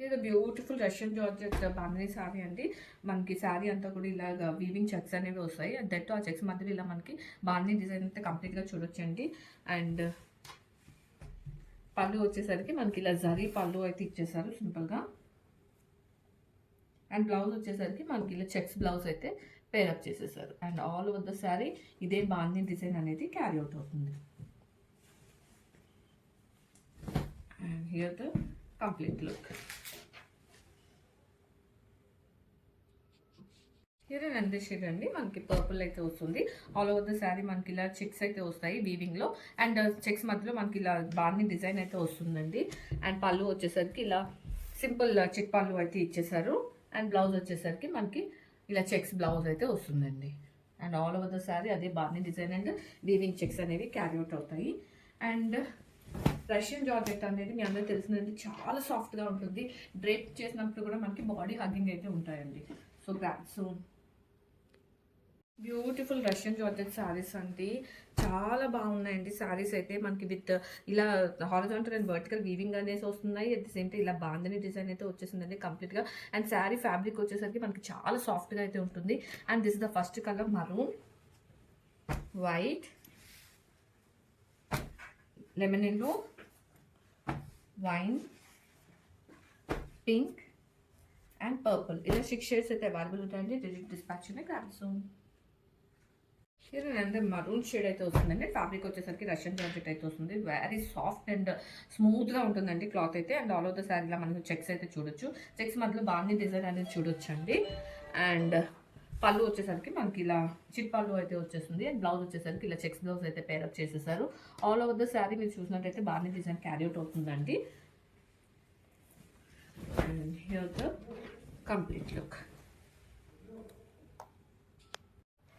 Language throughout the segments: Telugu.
ఇది beautiful Russian georgette bandhani sorry అండి. మనకి సారీ అంతా కూడా ఇలాగ వీవింగ్ చెక్స్ అనేవి వస్తాయి. దట్ ఆ చెక్స్ మధ్యలో ఇలా మనకి బాందినీ డిజైన్ అయితే కంప్లీట్గా చూడొచ్చండి. అండ్ పళ్ళు వచ్చేసరికి మనకి ఇలా జరీ పళ్ళు అయితే ఇచ్చేసారు సింపుల్గా. అండ్ బ్లౌజ్ వచ్చేసరికి మనకి ఇలా చెక్స్ బ్లౌజ్ అయితే పేరప్ చేసేసారు. And all over the sari ఇదే బాందినీ డిజైన్ అనేది క్యారీ అవుట్ అవుతుంది. And here the complete look. Here and shade అండి మనకి పర్పుల్ అయితే వస్తుంది. ఆల్ ఓవర్ ద శారీ మనకి ఇలా చెక్స్ అయితే వస్తాయి వీవింగ్లో. అండ్ చెక్స్ మధ్యలో మనకి ఇలా బాందినీ డిజైన్ అయితే వస్తుందండి. అండ్ పళ్ళు వచ్చేసరికి ఇలా సింపుల్ చెక్ పళ్ళు అయితే ఇచ్చేసారు. అండ్ బ్లౌజ్ వచ్చేసరికి మనకి ఇలా చెక్స్ బ్లౌజ్ అయితే వస్తుందండి. And all over the sari అదే bandhani design and weaving checks అనేవి క్యారీ అవుట్ అవుతాయి. అండ్ రష్యన్ జార్జెట్ అనేది మీ అందరూ తెలిసిందండి చాలా సాఫ్ట్గా ఉంటుంది. డ్రేప్ చేసినప్పుడు కూడా మనకి బాడీ హగ్గింగ్ అయితే ఉంటాయండి. So beautiful Russian georgette saris అండి. చాలా బాగున్నాయండి శారీస్ అయితే మనకి విత్ ఇలా హారిజాంటల్ అండ్ వర్టికల్ వీవింగ్ అనేసి వస్తున్నాయి. అట్ ది సేమ్ టైం ఇలా బాందినీ డిజైన్ అయితే వచ్చేసిందండి కంప్లీట్గా. అండ్ శారీ ఫ్యాబ్రిక్ వచ్చేసరికి మనకి చాలా సాఫ్ట్గా అయితే ఉంటుంది. And this is the first colour maroon, white, lemon yellow, wine, pink and purple. ఇలా 6 షేడ్స్ అయితే అవైలబుల్ ఉంటాయండి. Digit dispatch grab soon. అంటే మరూన్ షేడ్ అయితే వస్తుందండి. ఫ్యాబ్రిక్ వచ్చేసరికి రష్యన్ జార్జెట్ అయితే వస్తుంది. వెరీ సాఫ్ట్ అండ్ స్మూత్గా ఉంటుందండి క్లాత్ అయితే. అండ్ ఆల్ ఓవర్ ద శారీలో మనకు చెక్స్ అయితే చూడొచ్చు. చెక్స్ మధ్యలో బాందినీ డిజైన్ అనేది చూడొచ్చు అండి. అండ్ పళ్ళు వచ్చేసరికి మనకి ఇలా చిట్ పళ్ళు అయితే వచ్చేస్తుంది. అండ్ బ్లౌజ్ వచ్చేసరికి ఇలా చెక్స్ బ్లౌజ్ అయితే పేరప్ చేసేసారు. ఆల్ ఓవర్ ద శారీ మీరు చూసినట్టయితే బాందినీ డిజైన్ క్యారీ అవుట్ అవుతుందండి. And here the complete look.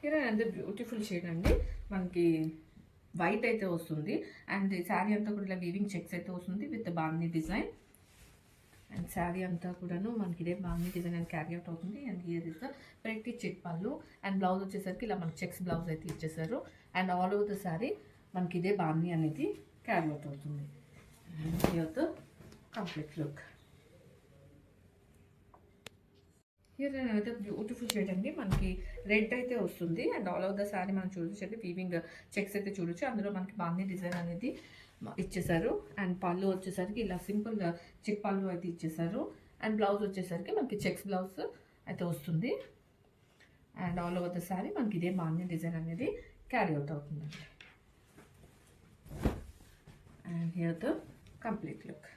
Here and beautiful shade అండి. మనకి వైట్ అయితే వస్తుంది. అండ్ శారీ అంతా కూడా ఇలా వీవింగ్ చెక్స్ అయితే వస్తుంది with bandhani design. And sari అంతా కూడాను మనకి ఇదే బాందినీ డిజైన్ అని క్యారీ అవుట్ అవుతుంది. And here is the pretty chit పళ్ళు. అండ్ బ్లౌజ్ వచ్చేసరికి ఇలా మనకి చెక్స్ బ్లౌజ్ అయితే ఇచ్చేసారు. And all over the sari మనకి ఇదే బాందినీ అనేది క్యారీ అవుట్ అవుతుంది. And here the complete look. Here అయితే బ్యూటిఫుల్ షేడ్ అండి. మనకి రెడ్ అయితే వస్తుంది. And all over the sari మనం చూడొచ్చు. వీవింగ్ చెక్స్ అయితే చూడొచ్చు. అందులో మనకి బాందినీ డిజైన్ అనేది ఇచ్చేసారు. అండ్ పళ్ళు వచ్చేసరికి ఇలా సింపుల్ చెక్ పళ్ళు అయితే ఇచ్చేసారు. అండ్ బ్లౌజ్ వచ్చేసరికి మనకి చెక్స్ బ్లౌజ్ అయితే వస్తుంది. And all over the sari మనకి ఇదే బాందినీ డిజైన్ అనేది క్యారీ అవుట్ అవుతుందండి. And here the complete look.